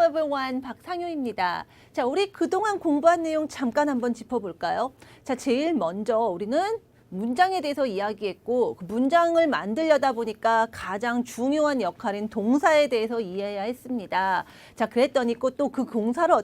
everyone. 박상효입니다. 자, 우리 그동안 공부한 내용 잠깐 한번 짚어볼까요? 자, 제일 먼저 우리는 문장에 대해서 이야기했고 그 문장을 만들려다 보니까 가장 중요한 역할인 동사에 대해서 이해해야 했습니다. 자, 그랬더니 또 그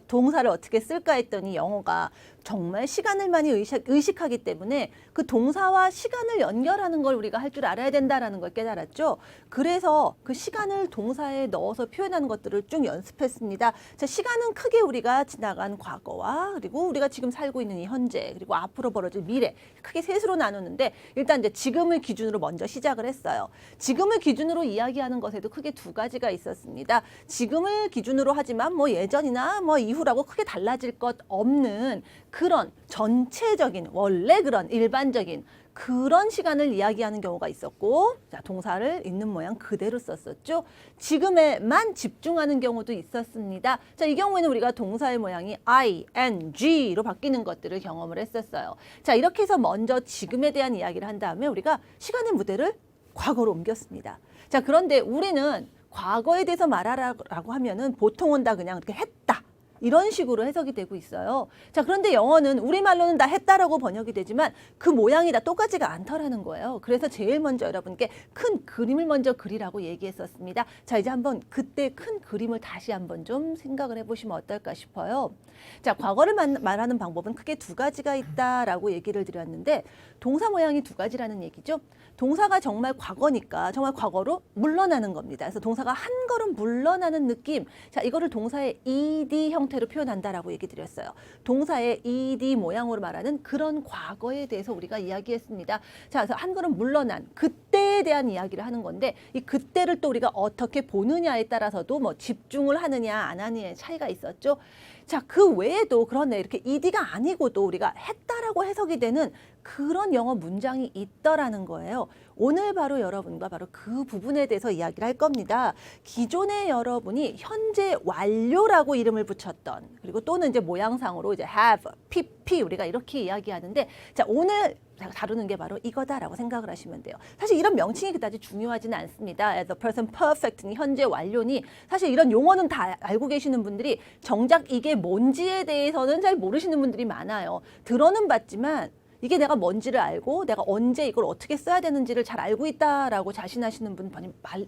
동사를 어떻게 쓸까 했더니 영어가 정말 시간을 많이 의식하기 때문에 그 동사와 시간을 연결하는 걸 우리가 할 줄 알아야 된다라는 걸 깨달았죠. 그래서 그 시간을 동사에 넣어서 표현하는 것들을 쭉 연습했습니다. 자, 시간은 크게 우리가 지나간 과거와 그리고 우리가 지금 살고 있는 이 현재 그리고 앞으로 벌어질 미래 크게 셋으로 나누는데 일단 이제 지금을 기준으로 먼저 시작을 했어요. 지금을 기준으로 이야기하는 것에도 크게 두 가지가 있었습니다. 지금을 기준으로 하지만 뭐 예전이나 뭐 이후라고 크게 달라질 것 없는 그런 전체적인 원래 그런 일반적인 그런 시간을 이야기하는 경우가 있었고 자, 동사를 있는 모양 그대로 썼었죠. 지금에만 집중하는 경우도 있었습니다. 자, 이 경우에는 우리가 동사의 모양이 ing로 바뀌는 것들을 경험을 했었어요. 자, 이렇게 해서 먼저 지금에 대한 이야기를 한 다음에 우리가 시간의 무대를 과거로 옮겼습니다. 자, 그런데 우리는 과거에 대해서 말하라고 하면은 보통은 다 그냥 이렇게 했다. 이런 식으로 해석이 되고 있어요. 자, 그런데 영어는 우리말로는 다 했다라고 번역이 되지만 그 모양이 다 똑같지가 않더라는 거예요. 그래서 제일 먼저 여러분께 큰 그림을 먼저 그리라고 얘기했었습니다. 자, 이제 한번 그때 큰 그림을 다시 한번 좀 생각을 해보시면 어떨까 싶어요. 자, 과거를 말하는 방법은 크게 두 가지가 있다라고 얘기를 드렸는데 동사 모양이 두 가지라는 얘기죠. 동사가 정말 과거니까 정말 과거로 물러나는 겁니다. 그래서 동사가 한 걸음 물러나는 느낌. 자, 이거를 동사의 ed 형태로 표현한다라고 얘기 드렸어요. 동사의 ed 모양으로 말하는 그런 과거에 대해서 우리가 이야기했습니다. 자, 그래서 한 걸음 물러난 그때에 대한 이야기를 하는 건데 이 그때를 또 우리가 어떻게 보느냐에 따라서도 뭐 집중을 하느냐 안 하느냐의 차이가 있었죠. 자, 그 외에도 그런데 이렇게 ed가 아니고도 우리가 했다라고 해석이 되는 그런 영어 문장이 있더라는 거예요. 오늘 바로 여러분과 바로 그 부분에 대해서 이야기를 할 겁니다. 기존에 여러분이 현재 완료라고 이름을 붙였던 그리고 또는 이제 모양상으로 이제 have, pp 우리가 이렇게 이야기하는데 자, 오늘 다루는 게 바로 이거다라고 생각을 하시면 돼요. 사실 이런 명칭이 그다지 중요하지는 않습니다. as a person perfect니 현재 완료니 사실 이런 용어는 다 알고 계시는 분들이 정작 이게 뭔지에 대해서는 잘 모르시는 분들이 많아요. 들어는 봤지만 이게 내가 뭔지를 알고 내가 언제 이걸 어떻게 써야 되는지를 잘 알고 있다라고 자신하시는 분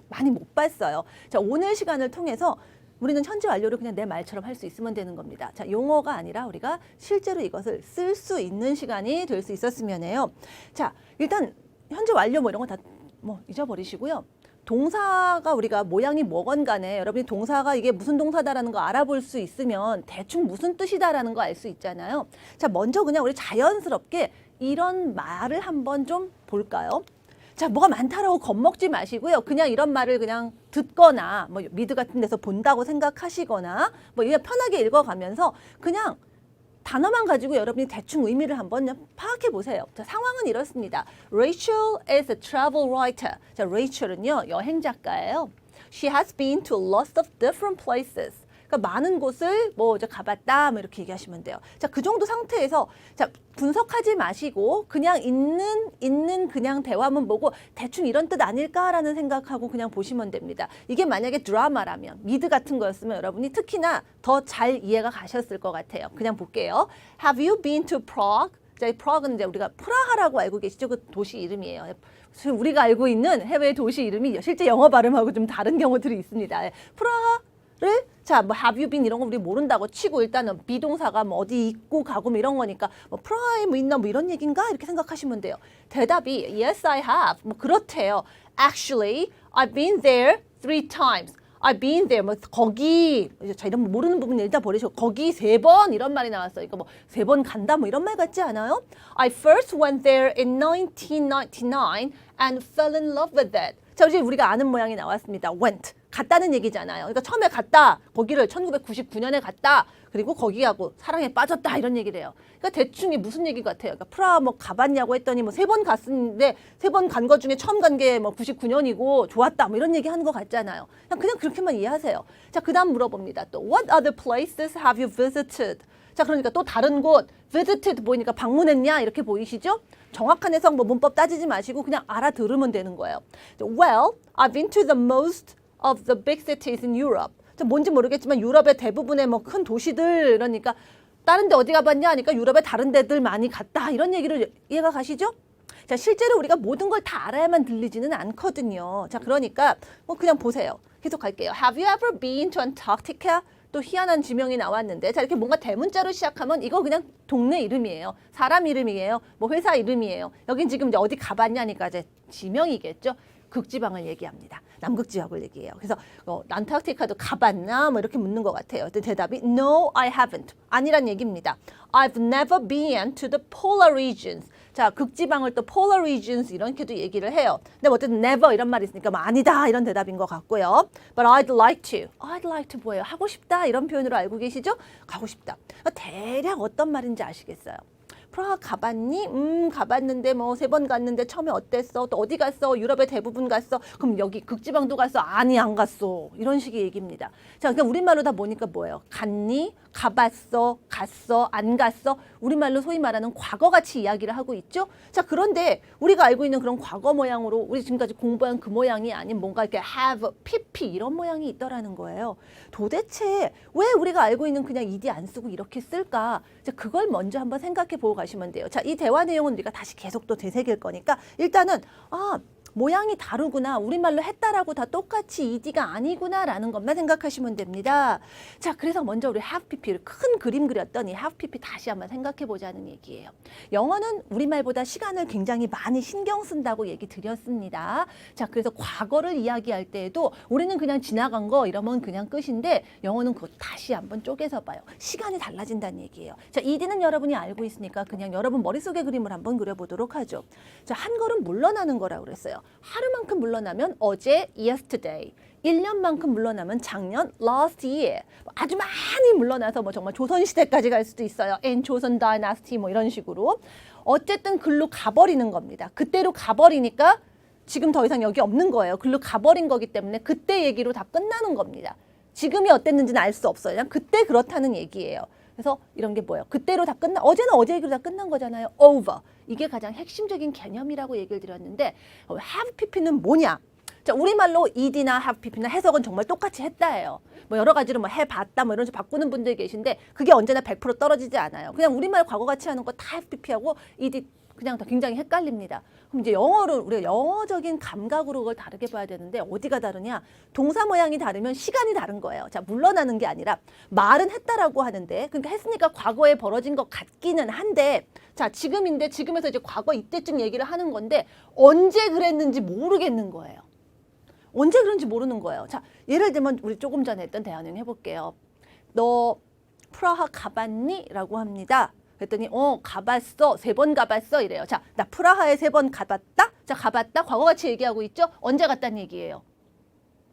많이 못 봤어요. 자, 오늘 시간을 통해서 우리는 현재 완료를 그냥 내 말처럼 할 수 있으면 되는 겁니다. 자, 용어가 아니라 우리가 실제로 이것을 쓸 수 있는 시간이 될 수 있었으면 해요. 자, 일단 현재 완료 뭐 이런 거 다 뭐 잊어버리시고요. 동사가 우리가 모양이 뭐건 간에 여러분이 동사가 이게 무슨 동사다라는 거 알아볼 수 있으면 대충 무슨 뜻이다라는 거 알 수 있잖아요. 자, 먼저 그냥 우리 자연스럽게 이런 말을 한번 좀 볼까요? 자, 뭐가 많다라고 겁먹지 마시고요. 그냥 이런 말을 그냥 듣거나 뭐 미드 같은 데서 본다고 생각하시거나 뭐 이게 편하게 읽어가면서 그냥 단어만 가지고 여러분이 대충 의미를 한번 파악해 보세요. 자, 상황은 이렇습니다. Rachel is a travel writer. 자, Rachel은요, 여행 작가예요. She has been to lots of different places. 그러니까 많은 곳을 뭐 이제 가봤다 뭐 이렇게 얘기하시면 돼요. 자, 그 정도 상태에서 자, 분석하지 마시고 그냥 있는 그냥 대화문 보고 대충 이런 뜻 아닐까라는 생각하고 그냥 보시면 됩니다. 이게 만약에 드라마라면 미드 같은 거였으면 여러분이 특히나 더 잘 이해가 가셨을 것 같아요. 그냥 볼게요. Have you been to Prague? 자, 이 Prague는 이제 우리가 프라하라고 알고 계시죠? 그 도시 이름이에요. 우리가 알고 있는 해외 도시 이름이 실제 영어 발음하고 좀 다른 경우들이 있습니다. 프라하를 자, 뭐 have you been 이런 거 우리 모른다고 치고 일단은 비동사가 뭐 어디 있고 가고 뭐 이런 거니까 뭐 프라하에 뭐 있나 뭐 이런 얘기인가 이렇게 생각하시면 돼요. 대답이 yes, I have. 뭐 그렇대요. Actually, I've been there 3 times. I've been there. 뭐 거기 자, 이런 모르는 부분 일단 버리시고 거기 3번 이런 말이 나왔어요. 그러니까 뭐 3번 간다 뭐 이런 말 같지 않아요? I first went there in 1999 and fell in love with it. 자, 이제 우리가 아는 모양이 나왔습니다. went. 갔다는 얘기잖아요. 그러니까 처음에 갔다. 거기를 1999년에 갔다. 그리고 거기하고 사랑에 빠졌다. 이런 얘기를 해요. 그러니까 대충 이 무슨 얘기 같아요. 그러니까 프라하 뭐 가봤냐고 했더니 뭐 3번 갔는데 3번 간 거 중에 처음 간 게 뭐 99년이고 좋았다. 뭐 이런 얘기 하는 거 같잖아요. 그냥 그렇게만 이해하세요. 자, 그 다음 물어봅니다. 또 What other places have you visited? 자, 그러니까 또 다른 곳 visited 보이니까 방문했냐 이렇게 보이시죠? 정확한 해석 뭐 문법 따지지 마시고 그냥 알아들으면 되는 거예요. Well, I've been to the most of the big cities in Europe. 뭔지 모르겠지만 유럽의 대부분의 뭐 큰 도시들 이러니까 다른 데 어디 가봤냐 하니까 유럽의 다른 데들 많이 갔다 이런 얘기를 이해가 가시죠? 자, 실제로 우리가 모든 걸 다 알아야만 들리지는 않거든요. 자, 그러니까 뭐 그냥 보세요. 계속 갈게요. Have you ever been to Antarctica? 또 희한한 지명이 나왔는데 자, 이렇게 뭔가 대문자로 시작하면 이거 그냥 동네 이름이에요. 사람 이름이에요. 뭐 회사 이름이에요. 여긴 지금 이제 어디 가봤냐니까 이제 지명이겠죠. 극지방을 얘기합니다. 남극 지역을 얘기해요. 그래서 안타르티카도 가봤나 뭐 이렇게 묻는 것 같아요. 근데 대답이 No, I haven't. 아니란 얘기입니다. I've never been to the polar regions. 자, 극지방을 또 polar regions 이렇게도 얘기를 해요. 근데 어쨌든 never 이런 말이 있으니까 뭐 아니다 이런 대답인 것 같고요. But I'd like to. I'd like to 뭐예요? 하고 싶다 이런 표현으로 알고 계시죠? 가고 싶다. 대략 어떤 말인지 아시겠어요? 프라하 가봤니? 가봤는데 뭐 3번 갔는데 처음에 어땠어? 또 어디 갔어? 유럽의 대부분 갔어? 그럼 여기 극지방도 갔어? 아니 안 갔어. 이런 식의 얘기입니다. 자, 그냥 우리말로 다 보니까 뭐예요? 갔니? 가봤어? 갔어? 안 갔어? 우리말로 소위 말하는 과거같이 이야기를 하고 있죠? 자, 그런데 우리가 알고 있는 그런 과거 모양으로 우리 지금까지 공부한 그 모양이 아닌 뭔가 이렇게 have, pp 이런 모양이 있더라는 거예요. 도대체 왜 우리가 알고 있는 그냥 ed 안 쓰고 이렇게 쓸까? 자, 그걸 먼저 한번 생각해 보고 가시면 돼요. 자, 이 대화 내용은 우리가 다시 계속 또 되새길 거니까 일단은 모양이 다르구나. 우리말로 했다라고 다 똑같이 ed가 아니구나라는 것만 생각하시면 됩니다. 자, 그래서 먼저 우리 have pp를 큰 그림 그렸더니 have pp 다시 한번 생각해 보자는 얘기예요. 영어는 우리말보다 시간을 굉장히 많이 신경 쓴다고 얘기 드렸습니다. 자, 그래서 과거를 이야기할 때에도 우리는 그냥 지나간 거 이러면 그냥 끝인데 영어는 그거 다시 한번 쪼개서 봐요. 시간이 달라진다는 얘기예요. 자, ed는 여러분이 알고 있으니까 그냥 여러분 머릿속의 그림을 한번 그려보도록 하죠. 자, 한 걸음 물러나는 거라고 그랬어요. 하루만큼 물러나면 어제 yesterday, 1년만큼 물러나면 작년 last year, 아주 많이 물러나서 뭐 정말 조선시대까지 갈 수도 있어요. in 조선 dynasty 뭐 이런 식으로. 어쨌든 글로 가버리는 겁니다. 그때로 가버리니까 지금 더 이상 여기 없는 거예요. 글로 가버린 거기 때문에 그때 얘기로 다 끝나는 겁니다. 지금이 어땠는지는 알 수 없어요. 그냥 그때 그렇다는 얘기예요. 그래서 이런 게 뭐예요? 그때로 다 어제는 어제 얘기로 다 끝난 거잖아요. over. 이게 가장 핵심적인 개념이라고 얘기를 드렸는데 have pp는 뭐냐? 자, 우리말로 ed나 have pp나 해석은 정말 똑같이 했다예요. 뭐 여러 가지로 뭐 해봤다 뭐 이런 식으로 바꾸는 분들이 계신데 그게 언제나 100% 떨어지지 않아요. 그냥 우리말 과거같이 하는 거 다 have pp하고 ed 그냥 다 굉장히 헷갈립니다. 그럼 이제 영어를 우리가 영어적인 감각으로 그걸 다르게 봐야 되는데 어디가 다르냐? 동사 모양이 다르면 시간이 다른 거예요. 자, 물러나는 게 아니라 말은 했다라고 하는데 그러니까 했으니까 과거에 벌어진 것 같기는 한데 자, 지금인데 지금에서 이제 과거 이때쯤 얘기를 하는 건데 언제 그랬는지 모르겠는 거예요. 언제 그런지 모르는 거예요. 자, 예를 들면 우리 조금 전에 했던 대화 내용 해볼게요. 너 프라하 가봤니? 라고 합니다. 그랬더니 가봤어. 3번 가봤어. 이래요. 자, 나 프라하에 3번 가봤다? 자, 가봤다? 과거같이 얘기하고 있죠? 언제 갔다는 얘기예요?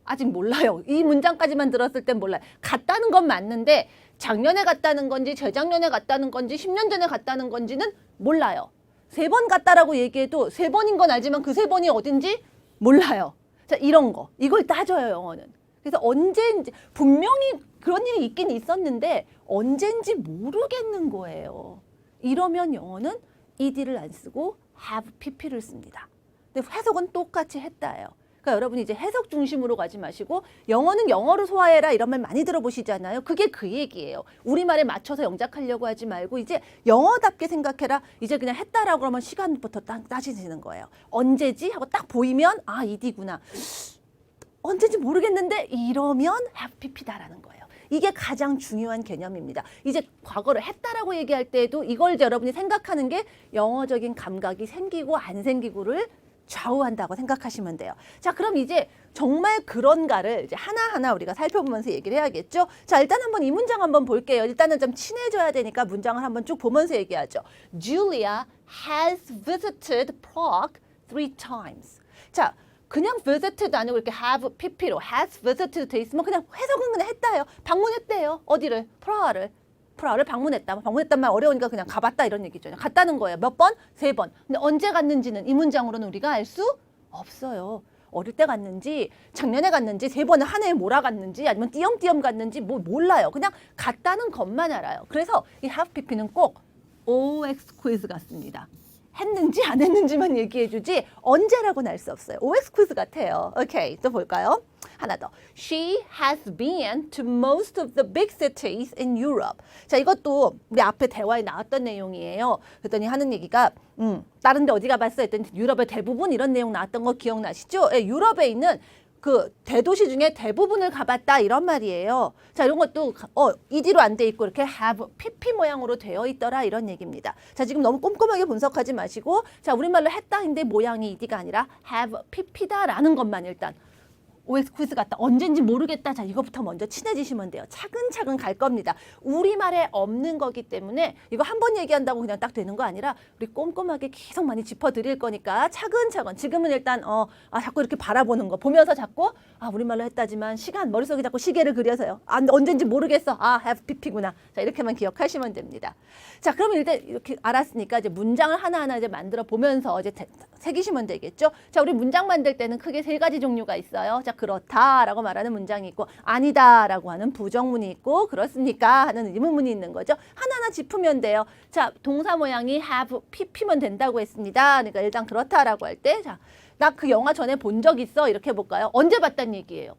아직 몰라요. 이 문장까지만 들었을 땐 몰라요. 갔다는 건 맞는데 작년에 갔다는 건지 재작년에 갔다는 건지 10년 전에 갔다는 건지는 몰라요. 3번 갔다라고 얘기해도 3번인 건 알지만 그 3번이 어딘지 몰라요. 자, 이런 거. 이걸 따져요, 영어는. 그래서 언제인지 분명히 그런 일이 있긴 있었는데 언젠지 모르겠는 거예요. 이러면 영어는 ed를 안 쓰고 have pp를 씁니다. 근데 해석은 똑같이 했다예요. 그러니까 여러분이 이제 해석 중심으로 가지 마시고 영어는 영어로 소화해라 이런 말 많이 들어보시잖아요. 그게 그 얘기예요. 우리말에 맞춰서 영작하려고 하지 말고 이제 영어답게 생각해라. 이제 그냥 했다라고 그러면 시간부터 따지시는 거예요. 언제지? 하고 딱 보이면 아, ed구나. 언제인지 모르겠는데 이러면 have pp다라는 거예요. 이게 가장 중요한 개념입니다. 이제 과거를 했다라고 얘기할 때에도 이걸 여러분이 생각하는 게 영어적인 감각이 생기고 안 생기고를 좌우한다고 생각하시면 돼요. 자, 그럼 이제 정말 그런가를 이제 하나하나 우리가 살펴보면서 얘기를 해야겠죠. 자, 일단 한번 이 문장 한번 볼게요. 일단은 좀 친해져야 되니까 문장을 한번 쭉 보면서 얘기하죠. Julia has visited Prague 3 times. 자, 그냥 visited 아니고 이렇게 have pp로 has visited 돼 있으면 그냥 해석은 그냥 했다요. 방문했대요. 어디를? 프라하를 방문했다. 방문했단 말 어려우니까 그냥 가봤다 이런 얘기죠. 갔다는 거예요. 몇 번? 3번. 근데 언제 갔는지는 이 문장으로는 우리가 알 수 없어요. 어릴 때 갔는지 작년에 갔는지 3번을 한 해에 몰아갔는지 아니면 띄엄띄엄 갔는지 뭐 몰라요. 그냥 갔다는 것만 알아요. 그래서 이 have pp는 꼭 OX 퀴즈 같습니다. 했는지 안 했는지만 얘기해 주지 언제라고는 알 수 없어요. OX 퀴즈 같아요. 오케이, 또 볼까요? 하나 더. She has been to most of the big cities in Europe. 자, 이것도 우리 앞에 대화에 나왔던 내용이에요. 그랬더니 하는 얘기가 다른 데 어디 가봤어? 했더니 유럽의 대부분 이런 내용 나왔던 거 기억나시죠? 예, 유럽에 있는 그 대도시 중에 대부분을 가봤다 이런 말이에요. 자, 이런 것도 이디로 안 돼 있고 이렇게 have PP 모양으로 되어 있더라 이런 얘기입니다. 자, 지금 너무 꼼꼼하게 분석하지 마시고 자, 우리말로 했다인데 모양이 이디가 아니라 have PP다라는 것만 일단 OX 퀴즈 같다. 언젠지 모르겠다. 자, 이거부터 먼저 친해지시면 돼요. 차근차근 갈 겁니다. 우리말에 없는 거기 때문에 이거 한 번 얘기한다고 그냥 딱 되는 거 아니라 우리 꼼꼼하게 계속 많이 짚어드릴 거니까 차근차근. 지금은 일단 자꾸 이렇게 바라보는 거 보면서 자꾸 우리말로 했다지만 시간 머릿속에 자꾸 시계를 그려서요. 언젠지 모르겠어. have pp구나. 자, 이렇게만 기억하시면 됩니다. 자, 그러면 일단 이렇게 알았으니까 이제 문장을 하나하나 이제 만들어 보면서 이제 새기시면 되겠죠. 자, 우리 문장 만들 때는 크게 세 가지 종류가 있어요. 자, 그렇다라고 말하는 문장이 있고 아니다라고 하는 부정문이 있고 그렇습니까 하는 의문문이 있는 거죠. 하나하나 짚으면 돼요. 자, 동사 모양이 have pp면 된다고 했습니다. 그러니까 일단 그렇다라고 할 때 자, 나 그 영화 전에 본 적 있어? 이렇게 해볼까요? 언제 봤단 얘기예요?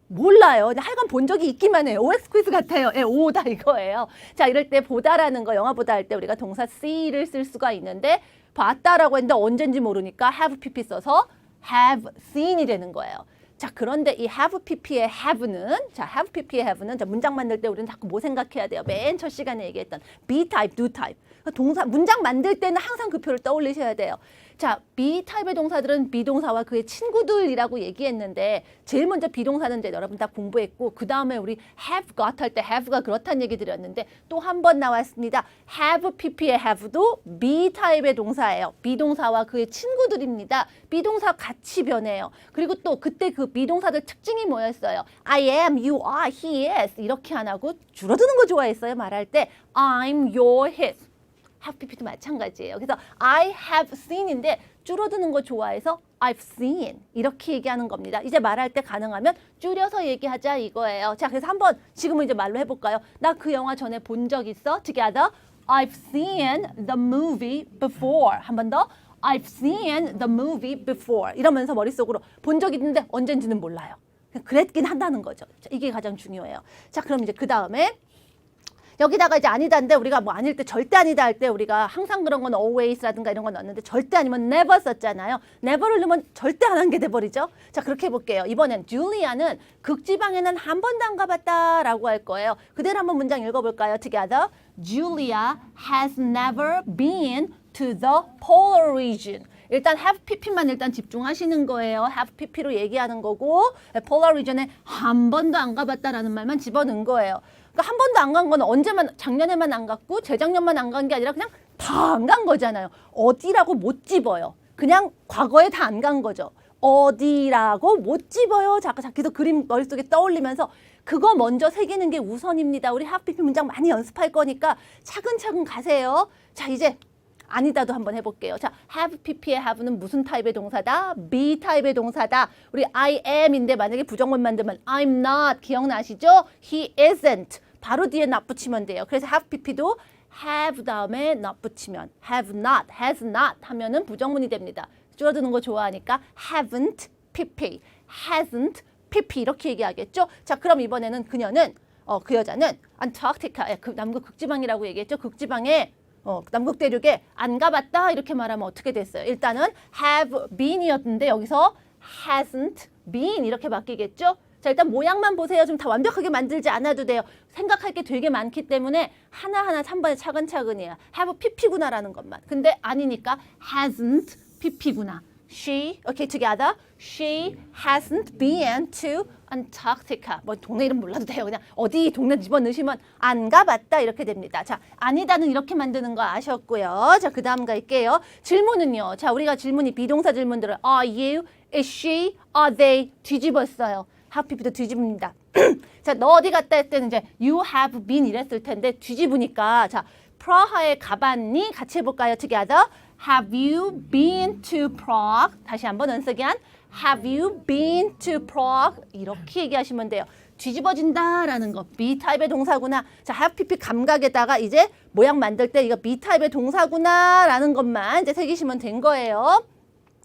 몰라요. 그냥 하여간 본 적이 있기만 해요. OX 퀴즈 같아요. 예, 오다 이거예요. 자, 이럴 때 보다라는 거 영화 보다 할 때 우리가 동사 see를 쓸 수가 있는데 봤다라고 했는데 언젠지 모르니까 have pp 써서 have seen이 되는 거예요. 자, 그런데 이 have pp의 have는 자, 문장 만들 때 우리는 자꾸 뭐 생각해야 돼요? 맨 첫 시간에 얘기했던 be type, do type. 동사 문장 만들 때는 항상 그 표를 떠올리셔야 돼요. 자, B 타입의 동사들은 비동사와 그의 친구들이라고 얘기했는데 제일 먼저 비동사는 이제 여러분 다 공부했고 그 다음에 우리 have got 할 때 have가 그렇다는 얘기 드렸는데 또 한 번 나왔습니다. have pp의 have도 B 타입의 동사예요. 비동사와 그의 친구들입니다. 비동사 같이 변해요. 그리고 또 그때 그 비동사들 특징이 뭐였어요? I am, you are, he is 이렇게 안 하고 줄어드는 거 좋아했어요. 말할 때 I'm, your, his. have pp도 마찬가지예요. 그래서 I have seen인데 줄어드는 거 좋아해서 I've seen 이렇게 얘기하는 겁니다. 이제 말할 때 가능하면 줄여서 얘기하자 이거예요. 자, 그래서 한번 지금은 이제 말로 해볼까요? 나 그 영화 전에 본 적 있어? Together, I've seen the movie before. 한 번 더, I've seen the movie before. 이러면서 머릿속으로 본 적 있는데 언젠지는 몰라요. 그랬긴 한다는 거죠. 자, 이게 가장 중요해요. 자, 그럼 이제 그 다음에 여기다가 이제 아니다인데 우리가 뭐 아닐 때 절대 아니다 할 때 우리가 항상 그런 건 always라든가 이런 건 넣었는데 절대 아니면 never 썼잖아요. never를 넣으면 절대 안 한 게 돼버리죠. 자, 그렇게 해볼게요. 이번엔 줄리아는 극지방에는 한 번도 안 가봤다라고 할 거예요. 그대로 한번 문장 읽어볼까요? Together. Julia has never been to the polar region. 일단 have pp만 일단 집중하시는 거예요. have pp로 얘기하는 거고 polar region에 한 번도 안 가봤다라는 말만 집어넣은 거예요. 그러니까 한 번도 안 간 건 언제만 작년에만 안 갔고 재작년만 안 간 게 아니라 그냥 다 안 간 거잖아요. 어디라고 못 집어요. 그냥 과거에 다 안 간 거죠. 어디라고 못 집어요. 자꾸 계속 그림 머릿속에 떠올리면서 그거 먼저 새기는 게 우선입니다. 우리 have pp 문장 많이 연습할 거니까 차근차근 가세요. 자, 이제 아니다도 한번 해볼게요. 자, have pp의 have는 무슨 타입의 동사다? be 타입의 동사다. 우리 I am인데 만약에 부정문 만들면 I'm not 기억나시죠? He isn't. 바로 뒤에 not 붙이면 돼요. 그래서 have pp도 have 다음에 not 붙이면 have not, has not 하면은 부정문이 됩니다. 줄어드는 거 좋아하니까 haven't pp, hasn't pp 이렇게 얘기하겠죠? 자, 그럼 이번에는 그 여자는 안타르티카, 그 남극 극지방이라고 얘기했죠? 극지방에 남극 대륙에 안 가봤다 이렇게 말하면 어떻게 됐어요? 일단은 have been이었는데 여기서 hasn't been 이렇게 바뀌겠죠? 자, 일단 모양만 보세요. 좀 다 완벽하게 만들지 않아도 돼요. 생각할 게 되게 많기 때문에 하나하나 3번에 차근차근이에요. have pp구나라는 것만. 근데 아니니까 hasn't pp구나. She, okay, together. She hasn't been to Antarctica. 뭐 동네 이름 몰라도 돼요. 그냥 어디 동네 집어넣으시면 안 가봤다 이렇게 됩니다. 자, 아니다는 이렇게 만드는 거 아셨고요. 자, 그 다음 갈게요. 질문은요. 자, 우리가 질문이 비동사 질문들을 Are you, is she, are they 뒤집었어요. have pp도 뒤집습니다. 자, 너 어디 갔다 했을 때는 이제 you have been 이랬을 텐데 뒤집으니까 자, 프라하에 가봤니? 같이 해볼까요? Together. Have you been to Prague? 다시 한번 언쓰기한 Have you been to Prague? 이렇게 얘기하시면 돼요. 뒤집어진다라는 거. B 타입의 동사구나. 자, have pp 감각에다가 이제 모양 만들 때 이거 B 타입의 동사구나라는 것만 이제 새기시면 된 거예요.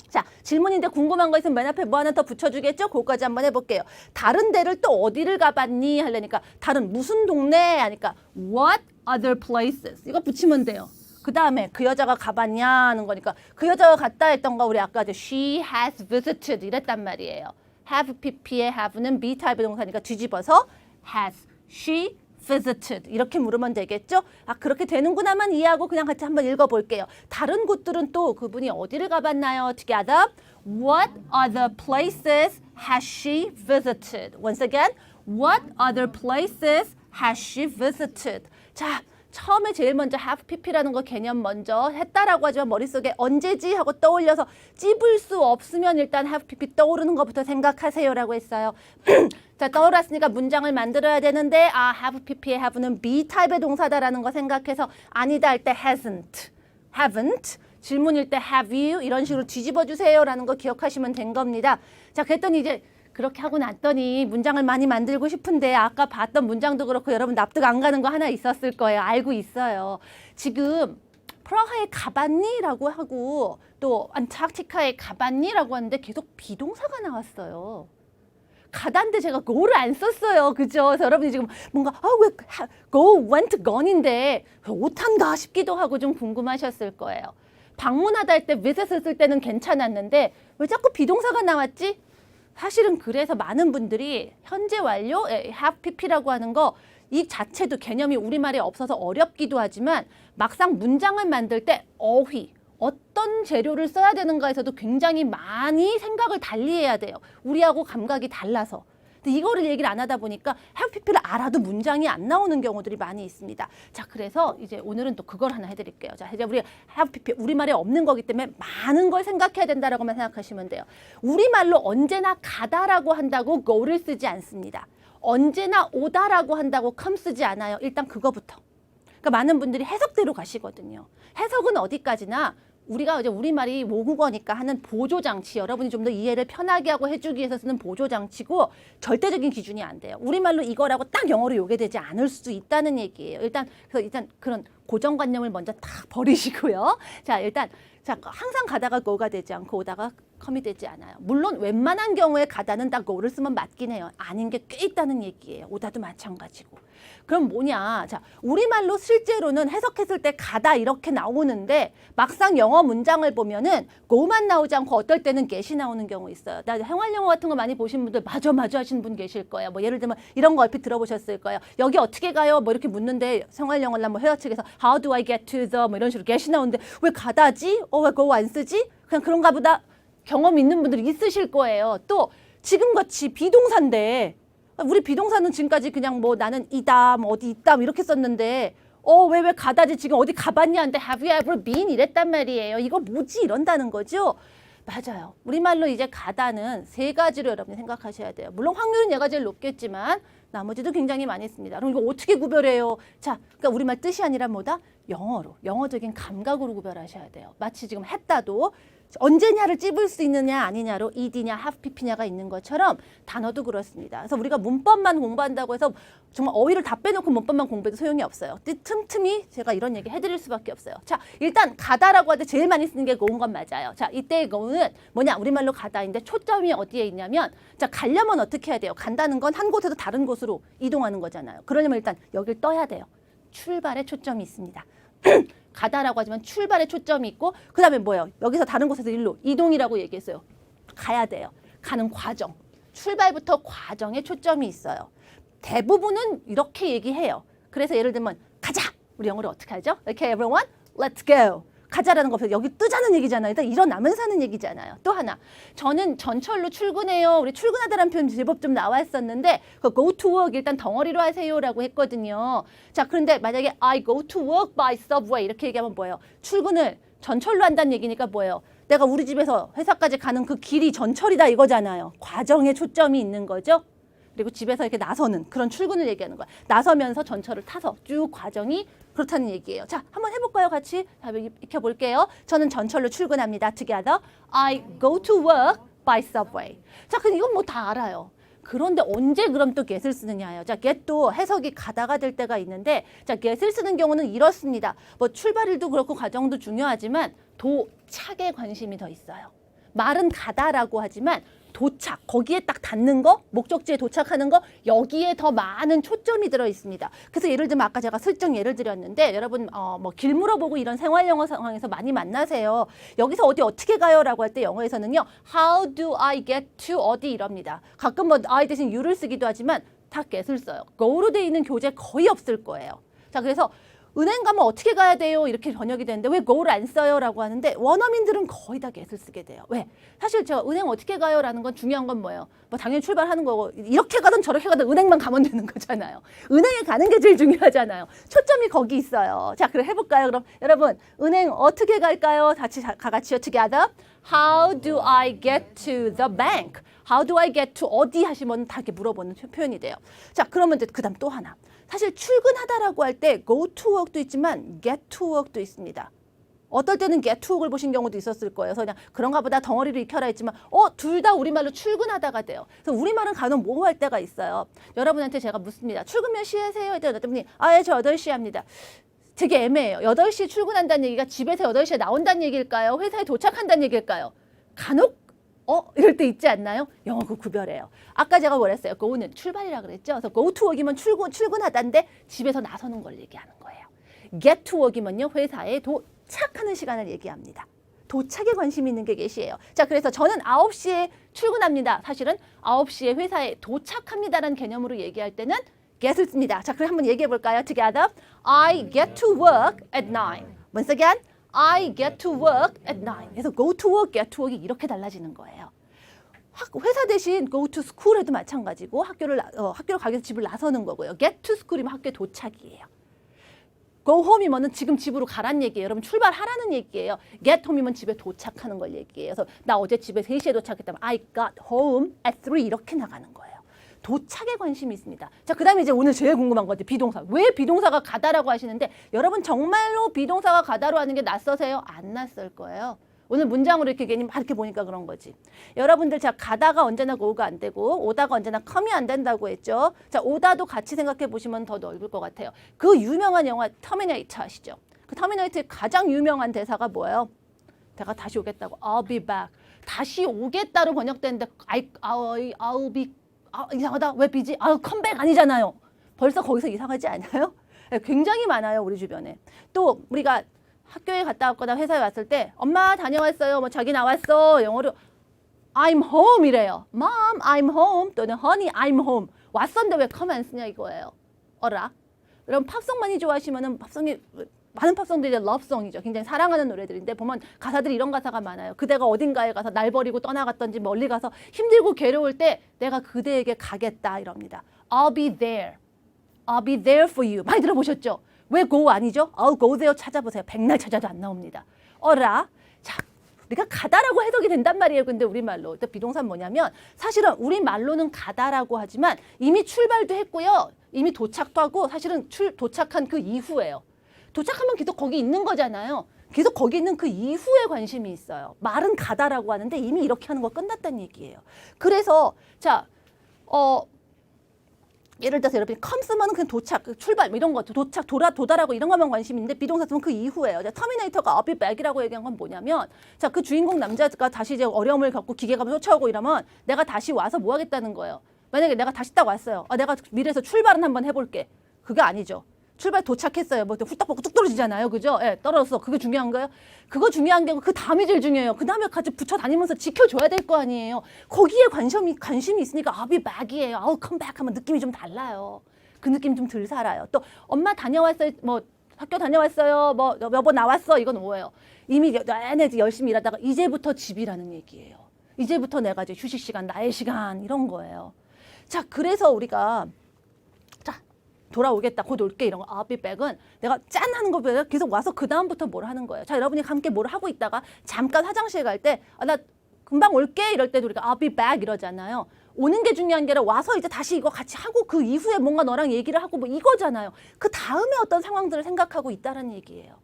자, 질문인데 궁금한 거 있으면 맨 앞에 뭐 하나 더 붙여주겠죠? 그거까지 한번 해볼게요. 다른 데를 또 어디를 가봤니? 하려니까 다른 무슨 동네? 하니까 what other places 이거 붙이면 돼요. 그 다음에 그 여자가 가봤냐 하는 거니까 그 여자가 갔다 했던 거 우리 아까 she has visited 이랬단 말이에요. have pp의 have는 be 타입의 동사니까 뒤집어서 has she visited 이렇게 물으면 되겠죠? 아 그렇게 되는구나만 이해하고 그냥 같이 한번 읽어볼게요. 다른 곳들은 또 그분이 어디를 가봤나요? Together, what other places has she visited? Once again, what other places has she visited? 자, 처음에 제일 먼저 have pp라는 거 개념 먼저 했다라고 하지만 머릿속에 언제지 하고 떠올려서 찝을 수 없으면 일단 have pp 떠오르는 것부터 생각하세요라고 했어요. 자, 떠올랐으니까 문장을 만들어야 되는데 아, have pp의 have는 be 타입의 동사다라는 거 생각해서 아니다 할 때 hasn't, haven't, 질문일 때 have you 이런 식으로 뒤집어 주세요라는 거 기억하시면 된 겁니다. 자, 그랬더니 이제 그렇게 하고 났더니 문장을 많이 만들고 싶은데 아까 봤던 문장도 그렇고 여러분 납득 안 가는 거 하나 있었을 거예요. 알고 있어요. 지금 프라하에 가봤니? 라고 하고 또 안타르티카에 가봤니? 라고 하는데 계속 비동사가 나왔어요. 가다인데 제가 go를 안 썼어요. 그죠? 그래서 여러분이 지금 뭔가 왜 go, went, gone인데 오탄가 싶기도 하고 좀 궁금하셨을 거예요. 방문하다 할 때 visit을 쓸 때는 괜찮았는데 왜 자꾸 비동사가 나왔지? 사실은 그래서 많은 분들이 현재 완료, have pp라고 하는 거 이 자체도 개념이 우리말에 없어서 어렵기도 하지만 막상 문장을 만들 때 어휘, 어떤 재료를 써야 되는가에서도 굉장히 많이 생각을 달리해야 돼요. 우리하고 감각이 달라서. 근데 이거를 얘기를 안 하다 보니까 have pp를 알아도 문장이 안 나오는 경우들이 많이 있습니다. 자, 그래서 이제 오늘은 또 그걸 하나 해드릴게요. 자, 이제 우리 have pp 우리말에 없는 거기 때문에 많은 걸 생각해야 된다라고만 생각하시면 돼요. 우리말로 언제나 가다라고 한다고 go를 쓰지 않습니다. 언제나 오다라고 한다고 come 쓰지 않아요. 일단 그거부터. 그러니까 많은 분들이 해석대로 가시거든요. 해석은 어디까지나 우리가 이제 우리말이 모국어니까 하는 보조장치, 여러분이 좀 더 이해를 편하게 하고 해주기 위해서 쓰는 보조장치고 절대적인 기준이 안 돼요. 우리말로 이거라고 딱 영어로 요게되지 않을 수도 있다는 얘기예요. 그래서 일단 그런 고정관념을 먼저 딱 버리시고요. 자, 일단 항상 가다가 go가 되지 않고 오다가 come이 되지 않아요. 물론 웬만한 경우에 가다는 딱 go를 쓰면 맞긴 해요. 아닌 게 꽤 있다는 얘기예요. 오다도 마찬가지고. 그럼 뭐냐? 자, 우리말로 실제로는 해석했을 때 가다 이렇게 나오는데 막상 영어 문장을 보면은 go만 나오지 않고 어떨 때는 get이 나오는 경우 있어요. 나 생활영어 같은 거 많이 보신 분들 맞아 하시는 분 계실 거예요. 뭐 예를 들면 이런 거 얼핏 들어보셨을 거예요. 여기 어떻게 가요? 뭐 이렇게 묻는데 생활영어나 뭐 회화 측에서 How do I get to the 뭐 이런 식으로 get이 나오는데 왜 가다지? 왜 go 안 쓰지? 그냥 그런가 보다 경험 있는 분들이 있으실 거예요. 또 지금같이 비동사인데 우리 비동사는 지금까지 그냥 뭐 나는 이다, 뭐 어디 있다 뭐 이렇게 썼는데 왜 가다지 지금 어디 가봤냐 하는데 have you ever been 이랬단 말이에요. 이거 뭐지 이런다는 거죠. 맞아요. 우리말로 이제 가다는 세 가지로 여러분이 생각하셔야 돼요. 물론 확률은 얘가 제일 높겠지만 나머지도 굉장히 많이 있습니다. 그럼 이거 어떻게 구별해요? 자, 그러니까 우리말 뜻이 아니라 뭐다? 영어로, 영어적인 감각으로 구별하셔야 돼요. 마치 지금 했다도 언제냐를 찝을 수 있느냐 아니냐로 ed냐 have pp냐가 있는 것처럼 단어도 그렇습니다. 그래서 우리가 문법만 공부한다고 해서 정말 어휘를 다 빼놓고 문법만 공부해도 소용이 없어요. 틈틈이 제가 이런 얘기 해드릴 수밖에 없어요. 자, 일단 가다라고 할 때 제일 많이 쓰는 게 go인 건 맞아요. 자, 이때의 go는 뭐냐? 우리말로 가다인데 초점이 어디에 있냐면 자, 가려면 어떻게 해야 돼요? 간다는 건 한 곳에서 다른 곳으로 이동하는 거잖아요. 그러려면 일단 여길 떠야 돼요. 출발에 초점이 있습니다. 가다라고 하지만 출발에 초점이 있고 그 다음에 뭐예요? 여기서 다른 곳에서 일로 이동이라고 얘기했어요. 가야 돼요. 가는 과정. 출발부터 과정에 초점이 있어요. 대부분은 이렇게 얘기해요. 그래서 예를 들면 가자! 우리 영어로 어떻게 하죠? Okay, everyone, let's go. 가자라는 거 여기 뜨자는 얘기잖아요. 일단 일어나면서 하는 얘기잖아요. 또 하나, 저는 전철로 출근해요. 우리 출근하다라는 표현 제법 좀 나왔었는데 그 go to work 일단 덩어리로 하세요라고 했거든요. 자, 그런데 만약에 I go to work by subway 이렇게 얘기하면 뭐예요? 출근을 전철로 한다는 얘기니까 뭐예요? 내가 우리 집에서 회사까지 가는 그 길이 전철이다 이거잖아요. 과정에 초점이 있는 거죠. 그리고 집에서 이렇게 나서는 그런 출근을 얘기하는 거야. 나서면서 전철을 타서 쭉 과정이 그렇다는 얘기예요. 자, 한번 해볼까요? 같이 익혀볼게요. 저는 전철로 출근합니다. Together, I go to work by subway. 자, 그럼 이건 뭐 다 알아요. 그런데 언제 그럼 또 get을 쓰느냐예요. 자, get도 해석이 가다가 될 때가 있는데 자, get을 쓰는 경우는 이렇습니다. 뭐 출발일도 그렇고 과정도 중요하지만 도착에 관심이 더 있어요. 말은 가다라고 하지만 도착, 거기에 딱 닿는 거, 목적지에 도착하는 거, 여기에 더 많은 초점이 들어 있습니다. 그래서 예를 들면 아까 제가 슬쩍 예를 드렸는데 여러분 뭐 길 물어보고 이런 생활 영어 상황에서 많이 만나세요. 여기서 어디 어떻게 가요? 라고 할 때 영어에서는요. How do I get to 어디 이럽니다. 가끔 뭐 I 대신 you를 쓰기도 하지만 다 get을 써요. go로 돼 있는 교재 거의 없을 거예요. 자, 그래서 은행 가면 어떻게 가야 돼요? 이렇게 번역이 되는데 왜 go를 안 써요? 라고 하는데 원어민들은 거의 다 get을 쓰게 돼요. 왜? 사실 제가 은행 어떻게 가요? 라는 건 중요한 건 뭐예요? 뭐 당연히 출발하는 거고 이렇게 가든 저렇게 가든 은행만 가면 되는 거잖아요. 은행에 가는 게 제일 중요하잖아요. 초점이 거기 있어요. 자, 그럼 해볼까요? 그럼 여러분 은행 어떻게 갈까요? 같이 같이요. Together. How do I get to the bank? How do I get to 어디 하시면 다 이렇게 물어보는 표현이 돼요. 자, 그러면 이제 그다음 또 하나. 사실 출근하다라고 할 때 go to work도 있지만 get to work도 있습니다. 어떨 때는 get to work을 보신 경우도 있었을 거예요. 그래서 그냥 그런가 보다 덩어리를 익혀라 했지만 둘 다 우리말로 출근하다가 돼요. 그래서 우리말은 간혹 모호할 때가 있어요. 여러분한테 제가 묻습니다. 출근 몇 시에 하세요? 했더니 어떤 분이 예, 저 8시에 합니다. 되게 애매해요. 8시에 출근한다는 얘기가 집에서 8시에 나온다는 얘기일까요? 회사에 도착한다는 얘기일까요? 간혹 이럴 때 있지 않나요? 영어 그 구별해요. 아까 제가 뭐랬어요? go는 출발이라 그랬죠. 그래서 go to work이면 출근하다인데 집에서 나서는 걸 얘기하는 거예요. get to work이면요. 회사에 도착하는 시간을 얘기합니다. 도착에 관심 있는 게 get이에요. 자, 그래서 저는 9시에 출근합니다. 사실은 9시에 회사에 도착합니다라는 개념으로 얘기할 때는 get을 씁니다. 자, 그럼 한번 얘기해 볼까요? Together. I get to work at 9. Once again. I get to work at 9. 그래서 go to work, get to work이 이렇게 달라지는 거예요. 회사 대신 go to school에도 마찬가지고 학교를 가기 위해서 집을 나서는 거고요. get to school이면 학교에 도착이에요. go home이면 지금 집으로 가란 얘기예요. 여러분 출발하라는 얘기예요. get home이면 집에 도착하는 걸 얘기해요. 그래서 나 어제 집에 3시에 도착했다면 I got home at 3 이렇게 나가는 거예요. 도착에 관심이 있습니다. 자, 그 다음에 이제 오늘 제일 궁금한 거 비동사. 왜 비동사가 가다라고 하시는데 여러분 정말로 비동사가 가다로 하는 게 낯서세요? 안 낯설 거예요. 오늘 문장으로 이렇게 괜히 막 이렇게 보니까 그런 거지. 여러분들 자 가다가 언제나 go가 안 되고 오다가 언제나 come이 안 된다고 했죠. 자, 오다도 같이 생각해 보시면 더 넓을 것 같아요. 그 유명한 영화 터미네이터 아시죠? 그 터미네이터의 가장 유명한 대사가 뭐예요? 내가 다시 오겠다고. I'll be back. 다시 오겠다로 번역되는데 I'll be 이상하다. 왜 비지? 컴백 아니잖아요. 벌써 거기서 이상하지 않아요? 굉장히 많아요. 우리 주변에. 또 우리가 학교에 갔다 왔거나 회사에 왔을 때 엄마 다녀왔어요. 뭐 자기 나왔어. 영어로 I'm home 이래요. Mom, I'm home. 또는 Honey, I'm home. 왔었는데 왜 come 안 쓰냐 이거예요. 어라? 여러분 팝송 많이 좋아하시면은 많은 팝송들이 러브송이죠. 굉장히 사랑하는 노래들인데 보면 가사들이 이런 가사가 많아요. 그대가 어딘가에 가서 날 버리고 떠나갔던지 멀리 가서 힘들고 괴로울 때 내가 그대에게 가겠다 이럽니다. I'll be there. I'll be there for you. 많이 들어보셨죠? 왜 go 아니죠? I'll go there 찾아보세요. 백날 찾아도 안 나옵니다. 어라? 자, 우리가 가다라고 해석이 된단 말이에요. 근데 우리말로. 비동사는 뭐냐면 사실은 우리말로는 가다라고 하지만 이미 출발도 했고요. 이미 도착도 하고 사실은 도착한 그 이후예요. 도착하면 계속 거기 있는 거잖아요. 계속 거기 있는 그 이후에 관심이 있어요. 말은 가다라고 하는데 이미 이렇게 하는 거 끝났다는 얘기예요. 그래서 자, 예를 들어서 여러분이 come 쓰면 그냥 도착, 출발 뭐 이런 거 도착, 도달하고 이런 거만 관심이 있는데 비동사 쓰면 그 이후예요. 자, 터미네이터가 I'll be back이라고 얘기한 건 뭐냐면 자, 그 주인공 남자가 다시 이제 어려움을 겪고 기계가 쫓아오고 이러면 내가 다시 와서 뭐 하겠다는 거예요. 만약에 내가 다시 딱 왔어요. 내가 미래에서 출발은 한번 해볼게. 그게 아니죠. 출발 도착했어요. 뭐 훌떡 벗고 뚝 떨어지잖아요. 그죠? 예, 떨어졌어. 그게 중요한 거예요? 그거 중요한 게 그 다음이 제일 중요해요. 그 다음에 같이 붙여 다니면서 지켜줘야 될 거 아니에요. 거기에 관심이 있으니까 I'll be back이에요. I'll come back 하면 느낌이 좀 달라요. 그 느낌 좀 덜 살아요. 또 엄마 다녀왔어요. 뭐 학교 다녀왔어요. 뭐 여보 나왔어. 이건 뭐예요? 이미 내내 열심히 일하다가 이제부터 집이라는 얘기예요. 이제부터 내가 이제 휴식 시간, 나의 시간 이런 거예요. 자, 그래서 우리가 돌아오겠다, 곧 올게 이런 거 I'll be back은 내가 짠 하는 것보다 계속 와서 그 다음부터 뭘 하는 거예요. 자, 여러분이 함께 뭘 하고 있다가 잠깐 화장실 갈 때 나 금방 올게 이럴 때도 우리가 I'll be back 이러잖아요. 오는 게 중요한 게 아니라 와서 이제 다시 이거 같이 하고 그 이후에 뭔가 너랑 얘기를 하고 뭐 이거잖아요. 그 다음에 어떤 상황들을 생각하고 있다는 얘기예요.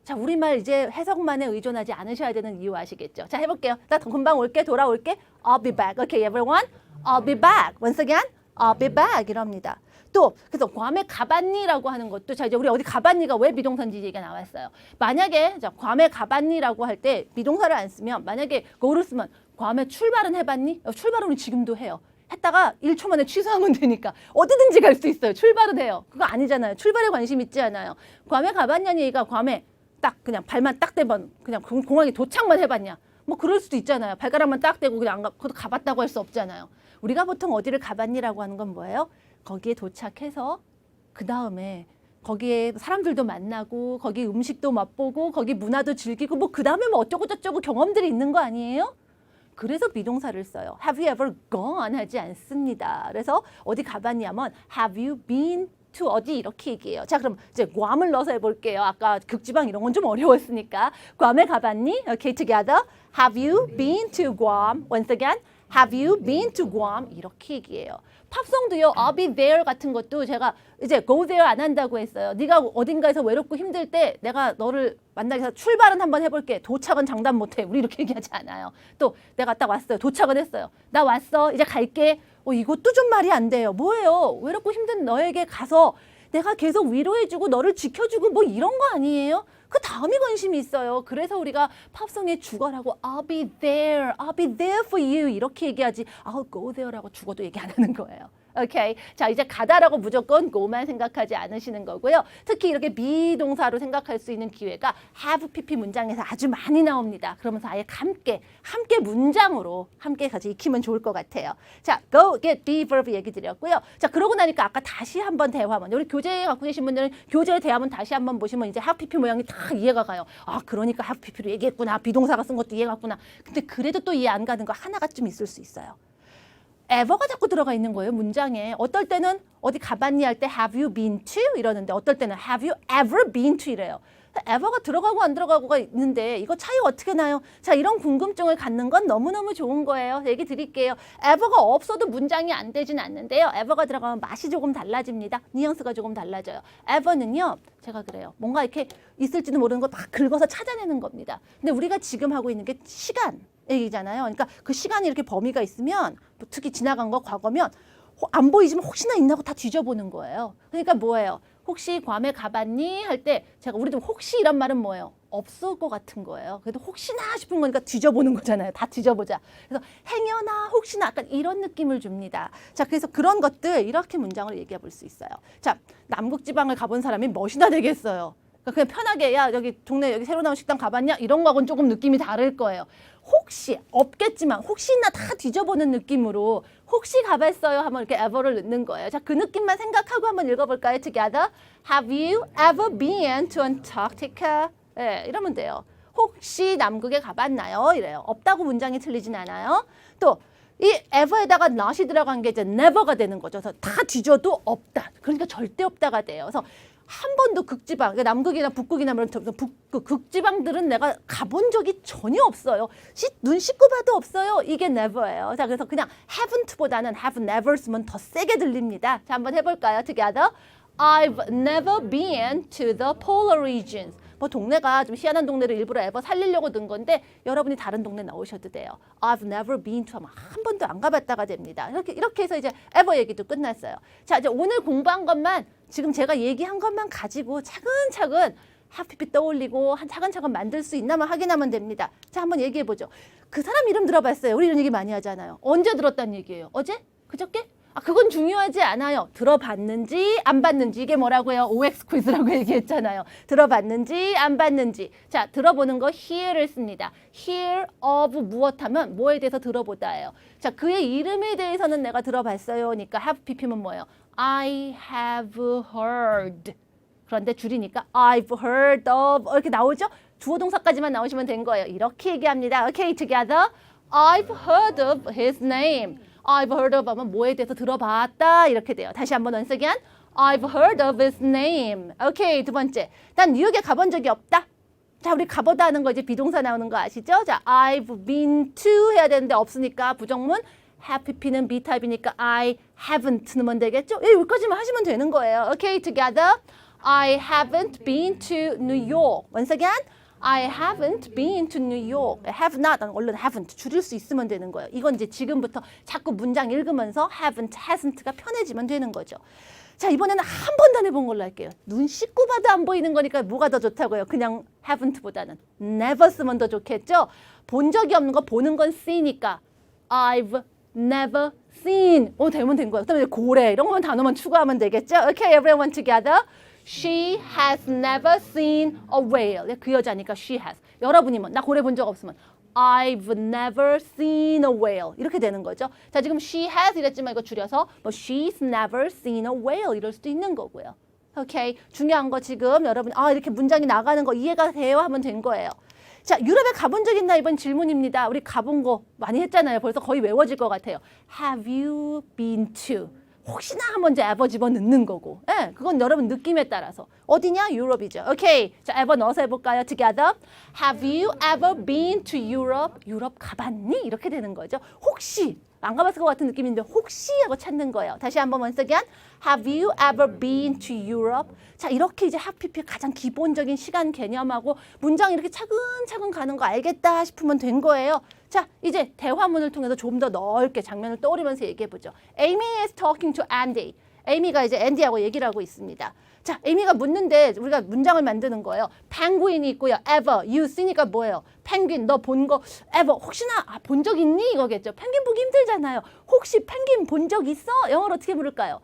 자, 우리말 이제 해석만에 의존하지 않으셔야 되는 이유 아시겠죠? 자, 해볼게요. 나 금방 올게, 돌아올게. I'll be back. Okay, everyone. I'll be back. Once again, I'll be back 이럽니다. 또 그래서 괌에 가봤니라고 하는 것도 자 이제 우리 어디 가봤니가 왜 비동사인지 얘기가 나왔어요. 만약에 자 괌에 가봤니라고 할 때 비동사를 안 쓰면 만약에 go를 쓰면 괌에 출발은 해봤니? 출발은 우리 지금도 해요. 했다가 1초 만에 취소하면 되니까 어디든지 갈 수 있어요. 출발은 해요. 그거 아니잖아요. 출발에 관심 있지 않아요. 괌에 가봤냐는 얘기가 괌에 딱 그냥 발만 딱 대면 그냥 공항에 도착만 해봤냐. 뭐 그럴 수도 있잖아요. 발가락만 딱 대고 그냥 안 가, 그것도 가봤다고 할 수 없잖아요. 우리가 보통 어디를 가봤니라고 하는 건 뭐예요? 거기에 도착해서 그 다음에 거기에 사람들도 만나고 거기 음식도 맛보고 거기 문화도 즐기고 뭐 그 다음에 뭐 어쩌고 저쩌고 경험들이 있는 거 아니에요? 그래서 비동사를 써요. Have you ever gone 하지 않습니다. 그래서 어디 가봤냐면 Have you been to 어디 이렇게 얘기해요. 자 그럼 이제 괌을 넣어서 해볼게요. 아까 극지방 이런 건 좀 어려웠으니까 괌에 가봤니? Okay, together. Have you been to Guam? Once again, Have you been to Guam? 이렇게 얘기해요. 팝송도요. I'll be there 같은 것도 제가 이제 go there 안 한다고 했어요. 네가 어딘가에서 외롭고 힘들 때 내가 너를 만나기 위해서 출발은 한번 해볼게. 도착은 장담 못해. 우리 이렇게 얘기하지 않아요. 또 내가 딱 왔어요. 도착은 했어요. 나 왔어. 이제 갈게. 이것도 좀 말이 안 돼요. 뭐예요? 외롭고 힘든 너에게 가서 내가 계속 위로해주고 너를 지켜주고 뭐 이런 거 아니에요? 그 다음이 관심이 있어요. 그래서 우리가 팝송의 주어라고 I'll be there for you 이렇게 얘기하지 I'll go there라고 죽어도 얘기 안 하는 거예요. 오케이. 자, 이제 가다라고 무조건 go만 생각하지 않으시는 거고요. 특히 이렇게 비동사로 생각할 수 있는 기회가 have pp 문장에서 아주 많이 나옵니다. 그러면서 아예 함께 문장으로 함께 같이 익히면 좋을 것 같아요. 자, go, get, be verb 얘기 드렸고요. 자, 그러고 나니까 아까 다시 한번 대화문. 우리 교재 갖고 계신 분들은 교재 대화문 다시 한번 보시면 이제 have pp 모양이 다 이해가 가요. 아, 그러니까 have pp로 얘기했구나. 비동사가 쓴 것도 이해가 갔구나. 근데 그래도 또 이해 안 가는 거 하나가 좀 있을 수 있어요. ever가 자꾸 들어가 있는 거예요, 문장에. 어떨 때는 어디 가봤니 할 때 have you been to 이러는데 어떨 때는 have you ever been to 이래요. ever가 들어가고 안 들어가고가 있는데 이거 차이가 어떻게 나요? 자, 이런 궁금증을 갖는 건 너무너무 좋은 거예요. 얘기 드릴게요. ever가 없어도 문장이 안 되진 않는데요. ever가 들어가면 맛이 조금 달라집니다. 뉘앙스가 조금 달라져요. ever는요, 제가 그래요. 뭔가 이렇게 있을지도 모르는 걸 막 긁어서 찾아내는 겁니다. 근데 우리가 지금 하고 있는 게 시간. 얘기잖아요. 그러니까 그 시간이 이렇게 범위가 있으면 뭐 특히 지나간 거 과거면 안 보이지만 혹시나 있나고 다 뒤져보는 거예요. 그러니까 뭐예요? 혹시 괌에 가봤니? 할 때 제가 우리도 혹시 이란 말은 뭐예요? 없을 것 같은 거예요. 그래도 혹시나 싶은 거니까 뒤져보는 거잖아요. 다 뒤져보자. 그래서 행여나 혹시나 약간 이런 느낌을 줍니다. 자, 그래서 그런 것들 이렇게 문장을 얘기해 볼 수 있어요. 자, 남극지방을 가본 사람이 멋이나 되겠어요. 그냥 편하게 야 여기 동네 여기 새로 나온 식당 가봤냐? 이런 거하고는 조금 느낌이 다를 거예요. 혹시 없겠지만 혹시나 다 뒤져보는 느낌으로 혹시 가봤어요 하면 이렇게 ever를 넣는 거예요. 자, 그 느낌만 생각하고 한번 읽어볼까요? Together. Have you ever been to Antarctica? 네, 이러면 돼요. 혹시 남극에 가봤나요? 이래요. 없다고 문장이 틀리진 않아요. 또 이 ever에다가 not이 들어간 게 이제 never가 되는 거죠. 그래서 다 뒤져도 없다. 그러니까 절대 없다가 돼요. 그래서 한 번도 극지방, 그러니까 남극이나 북극이나 극지방들은 내가 가본 적이 전혀 없어요. 눈 씻고 봐도 없어요. 이게 never예요. 자, 그래서 그냥 haven't보다는 have never 쓰면 더 세게 들립니다. 자, 한번 해볼까요? Together. I've never been to the polar regions. 뭐 동네가 좀 희한한 동네를 일부러 ever 살리려고 든 건데 여러분이 다른 동네 나오셔도 돼요. I've never been to 하면 한 번도 안 가봤다가 됩니다. 이렇게 해서 이제 ever 얘기도 끝났어요. 자, 이제 오늘 공부한 것만 지금 제가 얘기한 것만 가지고 차근차근 have pp 떠올리고 차근차근 만들 수 있나만 확인하면 됩니다. 자, 한번 얘기해 보죠. 그 사람 이름 들어봤어요. 우리 이런 얘기 많이 하잖아요. 언제 들었다는 얘기예요? 어제? 그저께? 아, 그건 중요하지 않아요. 들어봤는지 안 봤는지 이게 뭐라고요? OX 퀴즈라고 얘기했잖아요. 들어봤는지 안 봤는지. 자, 들어보는 거 hear를 씁니다. hear of 무엇 하면 뭐에 대해서 들어보다예요. 자, 그의 이름에 대해서는 내가 들어봤어요. 그러니까 have pp면 뭐예요? I have heard. 그런데 줄이니까 I've heard of 이렇게 나오죠? 주어 동사까지만 나오시면 된 거예요. 이렇게 얘기합니다. Okay, together. I've heard of his name. I've heard of 하면 뭐에 대해서 들어봤다 이렇게 돼요. 다시 한번 once again. I've heard of his name. 오케이, 두 번째. 난 뉴욕에 가본 적이 없다. 자, 우리 가보다 하는 거 이제 비동사 나오는 거 아시죠? 자, I've been to 해야 되는데 없으니까 부정문. have pp는 B 타입이니까 I haven't 넣으면 되겠죠? 여기까지만 하시면 되는 거예요. 오케이, together. I haven't been to New York. Once again. I haven't been to New York. have not, 얼른 haven't 줄일 수 있으면 되는 거예요. 이건 이제 지금부터 자꾸 문장 읽으면서 haven't, hasn't가 편해지면 되는 거죠. 자, 이번에는 한 번도 안 해본 걸로 할게요. 눈 씻고 봐도 안 보이는 거니까 뭐가 더 좋다고요? 그냥 haven't보다는 never 쓰면 더 좋겠죠? 본 적이 없는 거 보는 건 see니까 I've never seen. 되면 된 거예요. 그다음에 고래 이런 거만 단어만 추가하면 되겠죠? Okay, everyone together. She has never seen a whale. 그 여자니까 she has. 여러분이면 나 고래 본 적 없으면 I've never seen a whale. 이렇게 되는 거죠. 자, 지금 she has 이랬지만 이거 줄여서 뭐 she's never seen a whale 이럴 수도 있는 거고요. 오케이. 중요한 거 지금 여러분 이렇게 문장이 나가는 거 이해가 돼요 하면 된 거예요. 자, 유럽에 가본 적 있나 이번 질문입니다. 우리 가본 거 많이 했잖아요. 벌써 거의 외워질 것 같아요. Have you been to? 혹시나 한번 이제 ever 집어넣는 거고. 예, 그건 여러분 느낌에 따라서. 어디냐? 유럽이죠. 오케이. 자, ever 넣어서 해볼까요? Together. Have you ever been to Europe? 유럽 가봤니? 이렇게 되는 거죠. 혹시 안 가봤을 것 같은 느낌인데 혹시 하고 찾는 거예요. 다시 한번 once again. Have you ever been to Europe? 자, 이렇게 이제 have PP의 가장 기본적인 시간 개념하고 문장 이렇게 차근차근 가는 거 알겠다 싶으면 된 거예요. 자, 이제 대화문을 통해서 좀 더 넓게 장면을 떠오르면서 얘기해보죠. Amy is talking to Andy. 에이미가 이제 앤디하고 얘기를 하고 있습니다. 자, 에이미가 묻는데 우리가 문장을 만드는 거예요. 펭귄이 있고요. ever, you see니까 뭐예요? 펭귄, 너 본 거 ever, 혹시나 본 적 있니? 이거겠죠. 펭귄 보기 힘들잖아요. 혹시 펭귄 본 적 있어? 영어로 어떻게 부를까요?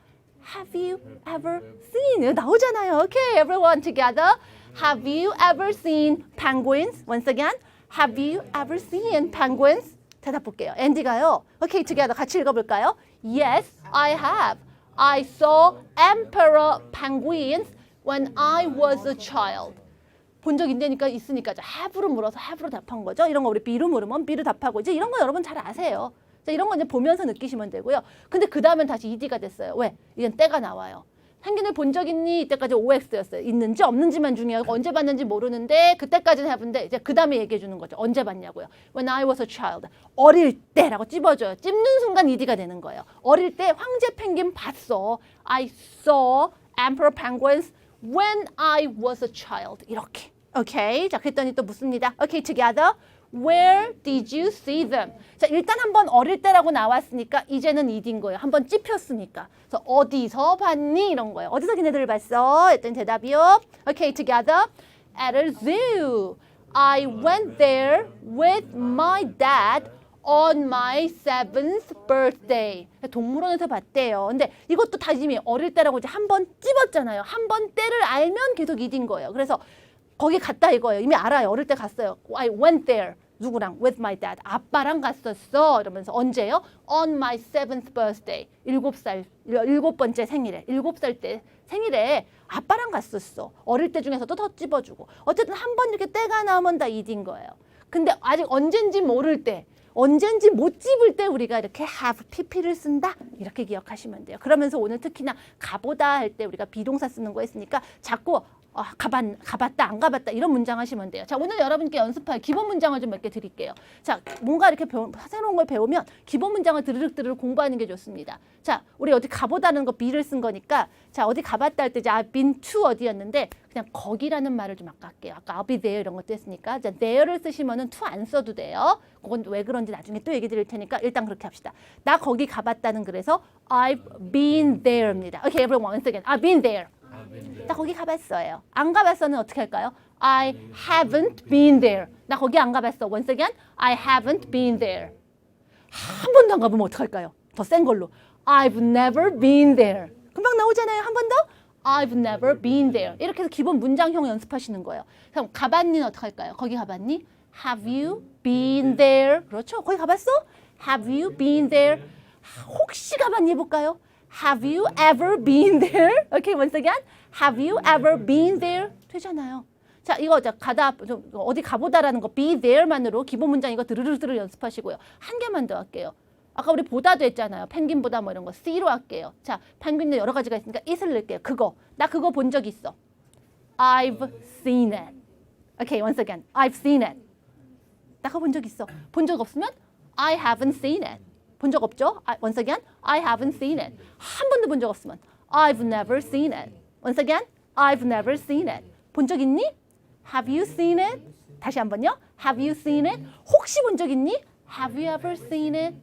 Have you ever seen? 나오잖아요. Okay, everyone together. Have you ever seen penguins? Once again. Have you ever seen penguins? 대답 볼게요. 앤디가요. Okay, together. 같이 읽어볼까요? Yes, I have. I saw emperor penguins when I was a child. 본 적 있다니까 있으니까 have로 물어서 have로 답한 거죠. 이런 거 우리 be로 물으면 be로 답하고 이제 이런 거 여러분 잘 아세요. 자, 이런 거 이제 보면서 느끼시면 되고요. 근데 그 다음엔 다시 ed가 됐어요. 왜? 이젠 때가 나와요. 펭귄을 본 적 있니? 이때까지 OX였어요. 있는지 없는지만 중요하고 언제 봤는지 모르는데 그때까지는 해본데 이제 그 다음에 얘기해 주는 거죠. 언제 봤냐고요. When I was a child. 어릴 때라고 찝어줘요. 찝는 순간 ED가 되는 거예요. 어릴 때 황제 펭귄 봤어. I saw emperor penguins when I was a child. 이렇게. 오케이. 자, 그랬더니 또 묻습니다. 오케이, together. Where did you see them? 자, 일단 한번 어릴 때라고 나왔으니까 이제는 ED인 거예요. 한번 찝혔으니까. 그래서 어디서 봤니? 이런 거예요. 어디서 걔네들을 봤어? 했더니 대답이요. Okay, together. At a zoo. I went there with my dad on my 7th birthday. 동물원에서 봤대요. 근데 이것도 다 이미 어릴 때라고 이제 한번 찝었잖아요. 한번 때를 알면 계속 ED인 거예요. 그래서 거기 갔다 이거예요. 이미 알아요. 어릴 때 갔어요. I went there. 누구랑? With my dad. 아빠랑 갔었어. 이러면서 언제요? On my 7th birthday. 7살, 7번째 생일에. 7살 때 생일에 아빠랑 갔었어. 어릴 때 중에서도 더 찝어주고. 어쨌든 한 번 이렇게 때가 나오면 다 ED인 거예요. 근데 아직 언젠지 모를 때, 언젠지 못 찝을 때 우리가 이렇게 have pp를 쓴다. 이렇게 기억하시면 돼요. 그러면서 오늘 특히나 가보다 할 때 우리가 비동사 쓰는 거 했으니까 자꾸 가봤다, 안 가봤다 이런 문장 하시면 돼요. 자, 오늘 여러분께 연습할 기본 문장을 좀 몇 개 드릴게요. 자, 뭔가 이렇게 새로운 걸 배우면 기본 문장을 드르륵 공부하는 게 좋습니다. 자, 우리 어디 가보다는 거 be를 쓴 거니까 자, 어디 가봤다 할 때 I've been to 어디였는데 그냥 거기라는 말을 좀 아까 할게요. 아까 I'll be there 이런 것도 했으니까 자, there를 쓰시면은 to 안 써도 돼요. 그건 왜 그런지 나중에 또 얘기 드릴 테니까 일단 그렇게 합시다. 나 거기 가봤다는 그래서 I've been there입니다. Okay, everyone, once again. I've been there. 나 거기 가봤어요. 안 가봤어는 어떻게 할까요? I haven't been there. 나 거기 안 가봤어. Once again, I haven't been there. 한 번도 안 가보면 어떡할까요? 더 센 걸로. I've never been there. 금방 나오잖아요. 한 번 더. I've never been there. 이렇게 해서 기본 문장형 연습하시는 거예요. 그럼 가봤니는 어떡할까요? 거기 가봤니? Have you been there? 그렇죠. 거기 가봤어? Have you been there? 혹시 가봤니 해볼까요? Have you ever been there? Okay, once again. Have you ever been there? 되잖아요. 자, 이거 가다 어디 가보다라는 거 be there만으로 기본 문장 이거 드르르르 연습하시고요. 한 개만 더 할게요. 아까 우리 보다도 했잖아요. 펭귄 보다 뭐 이런 거 C로 할게요. 자, 펭귄도 여러 가지가 있으니까 it을 넣을게요. 그거. 나 그거 본 적 있어. I've seen it. Okay, once again. I've seen it. 나 그거 본 적 있어. 본 적 없으면 I haven't seen it. 본 적 없죠? Once again, I haven't seen it. 한 번도 본 적 없으면 I've never seen it. Once again, I've never seen it. 본 적 있니? Have you seen it? 다시 한번요. Have you seen it? 혹시 본 적 있니? Have you ever seen it?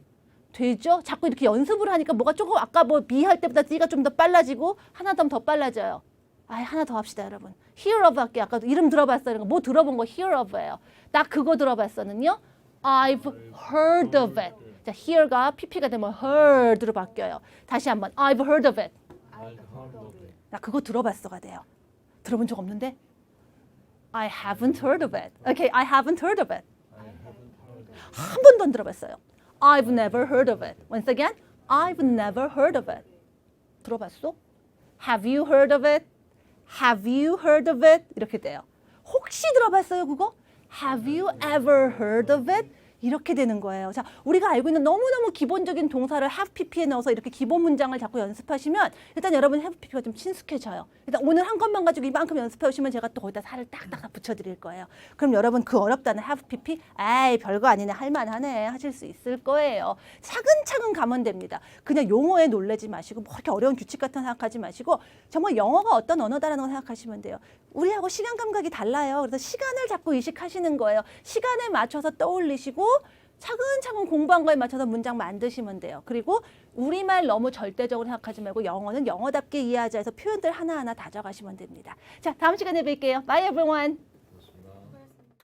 되죠? 자꾸 이렇게 연습을 하니까 뭐가 조금 아까 뭐 be 할 때보다 D가 좀 더 빨라지고 하나 더 빨라져요. 하나 더 합시다, 여러분. hear of 할게요. 아까도 이름 들어봤어요. 이런 거 뭐 들어본 거 hear of예요. 딱 그거 들어봤었는요. I've heard of it. 자, hear가 pp가 되면 heard로 바뀌어요. 다시 한번 I've heard of it. 나 그거 들어봤어가 돼요. 들어본 적 없는데? I haven't heard of it. Okay, I haven't heard of it. 한 번도 안 들어봤어요. I've never heard of it. Once again, I've never heard of it. 들어봤어? Have you heard of it? Have you heard of it? 이렇게 돼요. 혹시 들어봤어요, 그거? Have you ever heard of it? 이렇게 되는 거예요. 자, 우리가 알고 있는 너무너무 기본적인 동사를 have pp에 넣어서 이렇게 기본 문장을 자꾸 연습하시면 일단 여러분 have pp가 좀 친숙해져요. 일단 오늘 한 것만 가지고 이만큼 연습해 오시면 제가 또 거기다 살을 딱딱 붙여드릴 거예요. 그럼 여러분 그 어렵다는 have pp, 별거 아니네, 할만하네 하실 수 있을 거예요. 차근차근 가면 됩니다. 그냥 용어에 놀라지 마시고 뭐 그렇게 어려운 규칙 같은 거 생각하지 마시고 정말 영어가 어떤 언어다라는 거 생각하시면 돼요. 우리하고 시간 감각이 달라요. 그래서 시간을 자꾸 의식하시는 거예요. 시간에 맞춰서 떠올리시고 차근차근 공부한 거에 맞춰서 문장 만드시면 돼요. 그리고 우리말 너무 절대적으로 생각하지 말고 영어는 영어답게 이해하자 해서 표현들 하나하나 다져가시면 됩니다. 자, 다음 시간에 뵐게요. Bye everyone.